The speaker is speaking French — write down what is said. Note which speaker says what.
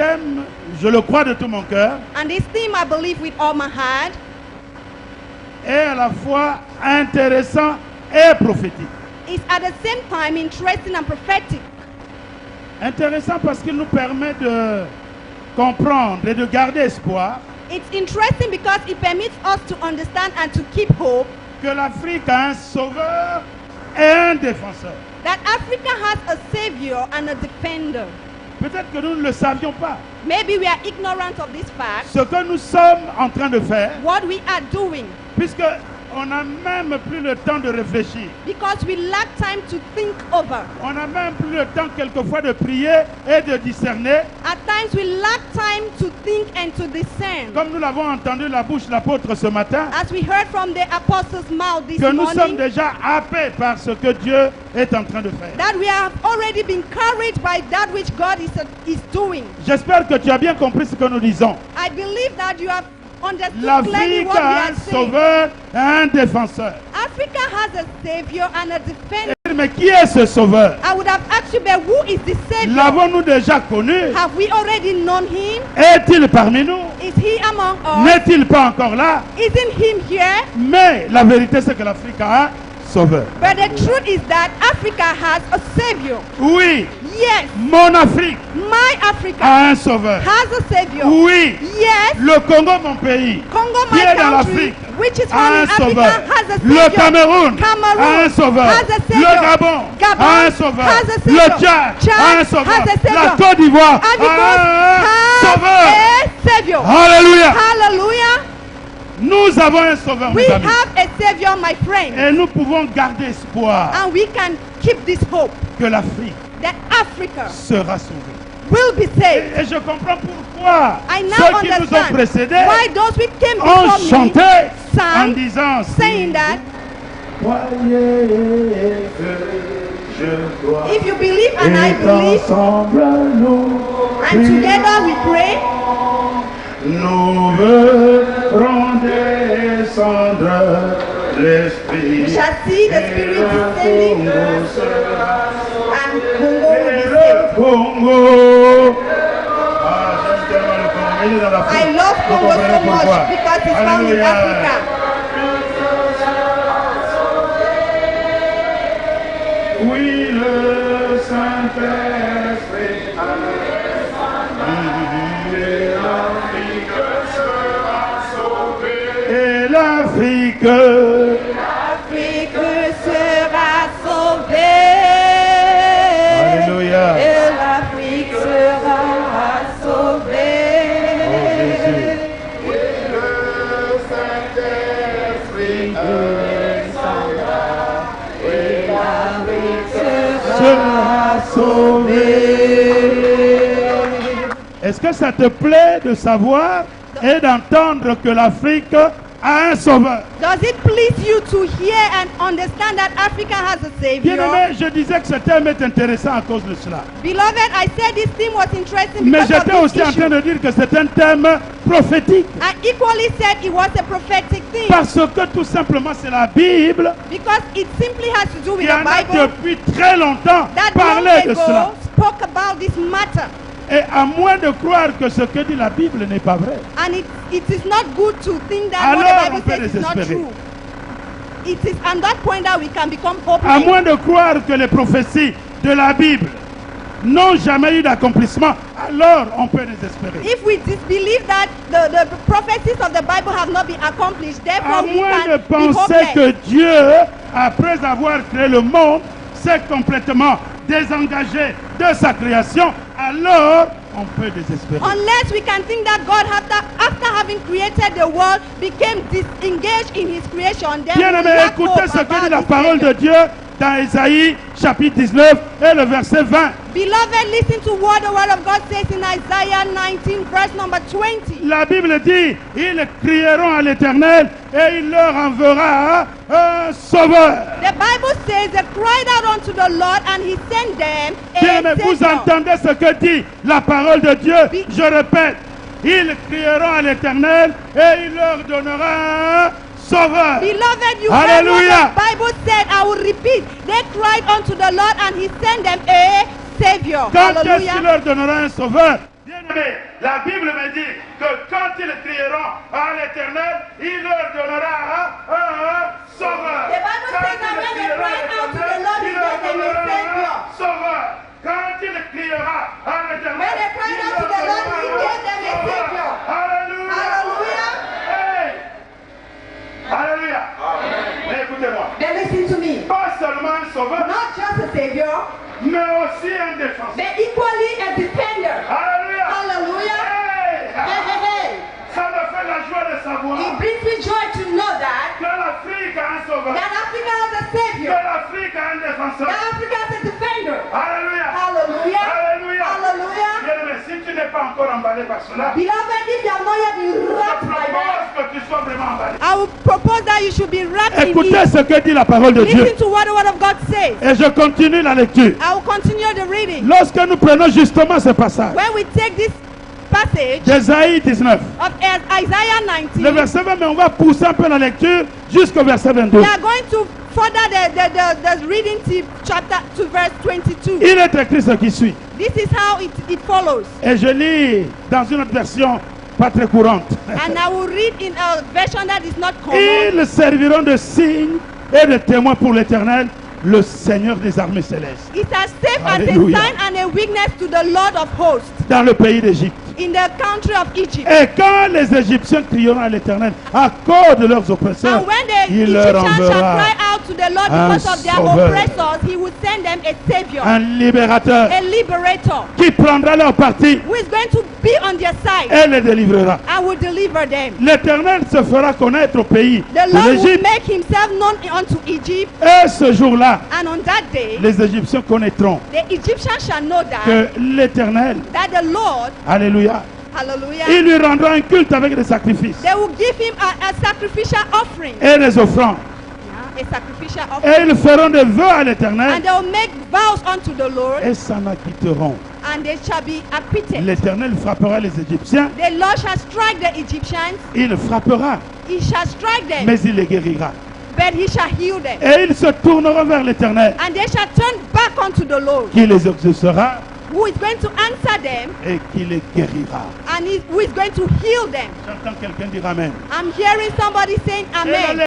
Speaker 1: thème, je le crois de tout mon cœur,
Speaker 2: And this theme I believe with all my heart
Speaker 1: est à la fois intéressant et prophétique.
Speaker 2: is at the same time interesting and prophetic.
Speaker 1: Intéressant parce qu'il nous permet de comprendre et de garder espoir
Speaker 2: It's interesting because it permits us to understand and to keep hope
Speaker 1: que l'Afrique a un sauveur et un défenseur.
Speaker 2: that Africa has a savior and a defender.
Speaker 1: Peut-être que nous ne le savions pas.
Speaker 2: Maybe we are ignorant of this fact.
Speaker 1: Ce que nous sommes en train de faire,
Speaker 2: What we are doing,
Speaker 1: puisque on n'a même plus le temps de réfléchir.
Speaker 2: because we lack time to think over.
Speaker 1: On n'a même plus le temps quelquefois de prier et de discerner.
Speaker 2: At times we lack time to think and to discern.
Speaker 1: Comme nous l'avons entendu de la bouche de l'apôtre ce matin,
Speaker 2: As we heard from the apostles' mouth this
Speaker 1: que nous sommes
Speaker 2: morning,
Speaker 1: déjà happés par ce que Dieu est en train de faire.
Speaker 2: that we have already been carried by that which God is doing.
Speaker 1: J'espère que tu as bien compris ce que nous disons.
Speaker 2: I believe that you have understood clearly
Speaker 1: L'Afrique
Speaker 2: what we
Speaker 1: a un
Speaker 2: are saying.
Speaker 1: sauveur et un défenseur.
Speaker 2: Africa has a savior and a defender.
Speaker 1: Mais qui est ce sauveur?
Speaker 2: I would have asked you, but who is the savior?
Speaker 1: L'avons-nous déjà connu?
Speaker 2: Have we already known him?
Speaker 1: Est-il parmi nous?
Speaker 2: Is he among us?
Speaker 1: N'est-il pas encore là?
Speaker 2: Isn't him here?
Speaker 1: Mais la vérité c'est que l'Afrique a un sauveur.
Speaker 2: But the truth is that Africa has a savior.
Speaker 1: Oui,
Speaker 2: Yes,
Speaker 1: mon Afrique
Speaker 2: my Africa
Speaker 1: a un sauveur.
Speaker 2: has a savior.
Speaker 1: Oui,
Speaker 2: Yes,
Speaker 1: le Congo, mon pays,
Speaker 2: Congo,
Speaker 1: qui
Speaker 2: my
Speaker 1: est dans
Speaker 2: country,
Speaker 1: l'Afrique,
Speaker 2: which is
Speaker 1: a
Speaker 2: found
Speaker 1: un
Speaker 2: in Africa,
Speaker 1: sauveur.
Speaker 2: has a
Speaker 1: Le
Speaker 2: savior.
Speaker 1: Cameroun
Speaker 2: Cameroon
Speaker 1: a un sauveur.
Speaker 2: has a savior.
Speaker 1: Le Gabon a un sauveur.
Speaker 2: has a savior.
Speaker 1: Le Tchad a un
Speaker 2: Chad
Speaker 1: sauveur.
Speaker 2: has a savior.
Speaker 1: La Côte d'Ivoire
Speaker 2: Ivory
Speaker 1: a
Speaker 2: Coast
Speaker 1: un
Speaker 2: has
Speaker 1: sauveur.
Speaker 2: a savior.
Speaker 1: Alléluia.
Speaker 2: Hallelujah.
Speaker 1: Nous avons un sauveur,
Speaker 2: We
Speaker 1: mes amis.
Speaker 2: have a savior, my friend.
Speaker 1: Et nous pouvons garder espoir
Speaker 2: And we can keep this hope
Speaker 1: que l'Afrique
Speaker 2: that Africa
Speaker 1: sera sauvée.
Speaker 2: will be saved.
Speaker 1: Et je comprends pourquoi
Speaker 2: I now
Speaker 1: ceux qui nous ont
Speaker 2: understand
Speaker 1: précédés
Speaker 2: why those who came
Speaker 1: ont
Speaker 2: before me
Speaker 1: chanté en
Speaker 2: sang,
Speaker 1: disant
Speaker 2: saying that
Speaker 1: croyez que je crois
Speaker 2: if you believe and I
Speaker 1: et
Speaker 2: believe,
Speaker 1: ensemble nous
Speaker 2: and together we pray,
Speaker 1: nous verrons descendre l'Esprit.
Speaker 2: we shall see the Spirit descending and Congo will be saved.
Speaker 1: Congo. Ah, j'aime tellement le Congo. Il est dans l'Afrique.
Speaker 2: I love
Speaker 1: Vous
Speaker 2: Congo
Speaker 1: comprenez
Speaker 2: so
Speaker 1: pourquoi.
Speaker 2: much because it's found in
Speaker 1: Alléluia.
Speaker 2: Africa.
Speaker 1: Oui, le Saint-Esprit. Et l'Afrique sera sauvée. Et l'Afrique.
Speaker 2: L'Afrique sera sauvée.
Speaker 1: Alléluia.
Speaker 2: Et l'Afrique sera sauvée.
Speaker 1: Oh, Jésus. Le Saint-Esprit sera sauvé. Est-ce que ça te plaît de savoir et d'entendre que l'Afrique a un sauveur?
Speaker 2: Does it please you to hear and understand that Africa has a savior?
Speaker 1: Bien-aimé, je disais que ce thème est intéressant à cause de cela.
Speaker 2: Beloved, I said this theme was interesting
Speaker 1: Mais
Speaker 2: because
Speaker 1: j'étais
Speaker 2: of
Speaker 1: aussi
Speaker 2: this
Speaker 1: en train
Speaker 2: issue.
Speaker 1: de dire que c'est un thème prophétique.
Speaker 2: I equally said it was a prophetic theme
Speaker 1: Parce que tout simplement c'est la Bible
Speaker 2: because it simply has to do with
Speaker 1: qui en
Speaker 2: the
Speaker 1: a
Speaker 2: Bible
Speaker 1: depuis très longtemps
Speaker 2: that long
Speaker 1: parlé de cela.
Speaker 2: ago spoke about this matter.
Speaker 1: Et à moins de croire que ce que dit la Bible n'est pas vrai,
Speaker 2: And it is not good to think that
Speaker 1: alors
Speaker 2: what
Speaker 1: on
Speaker 2: the
Speaker 1: peut
Speaker 2: Bible says is not
Speaker 1: désespérer.
Speaker 2: true. It is on that point that we can become
Speaker 1: à
Speaker 2: hopeless.
Speaker 1: moins de croire que les prophéties de la Bible n'ont jamais eu d'accomplissement, alors on peut désespérer.
Speaker 2: If we disbelieve that the prophecies of the Bible have not been accomplished,
Speaker 1: À
Speaker 2: therefore we
Speaker 1: moins de
Speaker 2: can be
Speaker 1: penser
Speaker 2: hopeless.
Speaker 1: que Dieu, après avoir créé le monde, s'est complètement désengagé de sa création, alors on peut désespérer.
Speaker 2: Unless we can think that God, after having created the world, became disengaged in His creation, then we
Speaker 1: Bien-aimé,
Speaker 2: lack
Speaker 1: écoutez
Speaker 2: hope
Speaker 1: ce que dit
Speaker 2: about
Speaker 1: la
Speaker 2: this
Speaker 1: parole de
Speaker 2: Savior.
Speaker 1: Dieu dans Isaïe chapitre 19 et le verset 20.
Speaker 2: Beloved, listen to what the Word of God says in Isaiah 19, verse number 20.
Speaker 1: La Bible dit, ils crieront à l'Éternel et il leur enverra un sauveur.
Speaker 2: The Bible says they cried out unto the Lord and He sent them
Speaker 1: Bien-aimé,
Speaker 2: a
Speaker 1: vous
Speaker 2: Savior.
Speaker 1: entendez ce que dit la parole de Dieu. Je répète, ils crieront à l'Éternel et il leur donnera un sauveur.
Speaker 2: Beloved, you heard
Speaker 1: Alléluia.
Speaker 2: what the Bible said. I will repeat. They cried unto the Lord and He sent them a Savior.
Speaker 1: Quand est-ce qu'il
Speaker 2: Hallelujah.
Speaker 1: leur donnera un sauveur? Bien-aimés, la Bible me dit que quand ils crieront à l'Éternel, il leur donnera un sauveur.
Speaker 2: The Bible
Speaker 1: Quand
Speaker 2: says that
Speaker 1: ils
Speaker 2: when they
Speaker 1: crieront
Speaker 2: cry
Speaker 1: à
Speaker 2: out to the
Speaker 1: l'Éternel,
Speaker 2: Lord,
Speaker 1: il
Speaker 2: he
Speaker 1: leur
Speaker 2: gives them a
Speaker 1: donnera
Speaker 2: savior.
Speaker 1: un sauveur. Quand il criera à l'Éternel,
Speaker 2: When they cried out to the Lord, he gave them a savior.
Speaker 1: Alléluia.
Speaker 2: Hallelujah.
Speaker 1: Hey. Alléluia. Mais écoutez-moi.
Speaker 2: Then listen to me.
Speaker 1: Pas seulement un sauveur,
Speaker 2: Not just a savior,
Speaker 1: mais aussi un défenseur.
Speaker 2: but equally a defender.
Speaker 1: Alléluia.
Speaker 2: Hallelujah.
Speaker 1: Hey.
Speaker 2: Hey, hey, hey.
Speaker 1: Ça me fait la joie de savoir
Speaker 2: It brings me joy to know that
Speaker 1: que l'Afrique a un sauveur,
Speaker 2: Africa has a
Speaker 1: que
Speaker 2: savior.
Speaker 1: l'Afrique a un défenseur.
Speaker 2: That Africa has a defender.
Speaker 1: Alléluia.
Speaker 2: Hallelujah.
Speaker 1: Alléluia.
Speaker 2: Hallelujah.
Speaker 1: Bien-aimé, si tu n'es pas encore emballé par cela,
Speaker 2: Beloved, if you have not yet been
Speaker 1: je
Speaker 2: wrapped by that,
Speaker 1: propose que tu sois vraiment emballé.
Speaker 2: I will propose that you should be wrapped in
Speaker 1: Écoutez
Speaker 2: it.
Speaker 1: ce que dit la parole de Dieu.
Speaker 2: Listen to what the word of God says.
Speaker 1: Et je continue la lecture.
Speaker 2: I will continue the reading.
Speaker 1: Lorsque nous prenons justement ce passage
Speaker 2: When we take this passage
Speaker 1: d'Ésaïe 19,
Speaker 2: of Isaiah
Speaker 1: le
Speaker 2: 19,
Speaker 1: verset 20, mais on va pousser un peu la lecture jusqu'au verset 22.
Speaker 2: we are going to further the reading to verse 22.
Speaker 1: Il est écrit ce qui suit.
Speaker 2: This is how it follows.
Speaker 1: Et je lis dans une autre version pas très courante.
Speaker 2: And I will read in a version that is not common.
Speaker 1: Ils serviront de signes et de témoins pour l'Éternel, le Seigneur des armées célestes,
Speaker 2: It has served as a
Speaker 1: Hallelujah.
Speaker 2: sign and a witness to the Lord of hosts
Speaker 1: dans le pays d'Égypte.
Speaker 2: in the country of Egypt.
Speaker 1: Et quand les Égyptiens crieront à l'Éternel à cause de leurs oppresseurs,
Speaker 2: And when the
Speaker 1: il leur
Speaker 2: Egyptians shall
Speaker 1: enverra
Speaker 2: cry out to the Lord
Speaker 1: un
Speaker 2: because of their
Speaker 1: sauveur.
Speaker 2: oppressors, he will send them a savior,
Speaker 1: un libérateur
Speaker 2: a liberator,
Speaker 1: qui prendra leur parti
Speaker 2: who is going to be on their side
Speaker 1: et les délivrera.
Speaker 2: and will deliver them.
Speaker 1: L'Éternel se fera connaître au pays
Speaker 2: The
Speaker 1: de
Speaker 2: Lord will
Speaker 1: l'Égypte,
Speaker 2: make himself known unto Egypt,
Speaker 1: et ce jour-là,
Speaker 2: and on that day,
Speaker 1: les Égyptiens connaîtront
Speaker 2: the Egyptians shall know that
Speaker 1: que l'Éternel,
Speaker 2: the Lord,
Speaker 1: alléluia,
Speaker 2: hallelujah,
Speaker 1: il lui rendra un culte avec des sacrifices
Speaker 2: they will give him a sacrificial offering.
Speaker 1: et des offrandes.
Speaker 2: A sacrificial
Speaker 1: Et
Speaker 2: offering.
Speaker 1: ils feront des vœux à l'Éternel
Speaker 2: And they will make vows unto the Lord,
Speaker 1: et s'en acquitteront.
Speaker 2: and they shall be acquitted.
Speaker 1: L'Éternel frappera les Égyptiens,
Speaker 2: The Lord shall strike the Egyptians,
Speaker 1: il frappera,
Speaker 2: he shall strike them,
Speaker 1: mais il les guérira.
Speaker 2: but he shall heal them.
Speaker 1: Et ils se tourneront vers l'Éternel,
Speaker 2: And they shall turn back unto the Lord,
Speaker 1: qui les exaucera
Speaker 2: who is going to answer them,
Speaker 1: et qui les guérira.
Speaker 2: and who is going to heal them.
Speaker 1: J'entends quelqu'un dire Amen.
Speaker 2: I'm hearing somebody saying amen.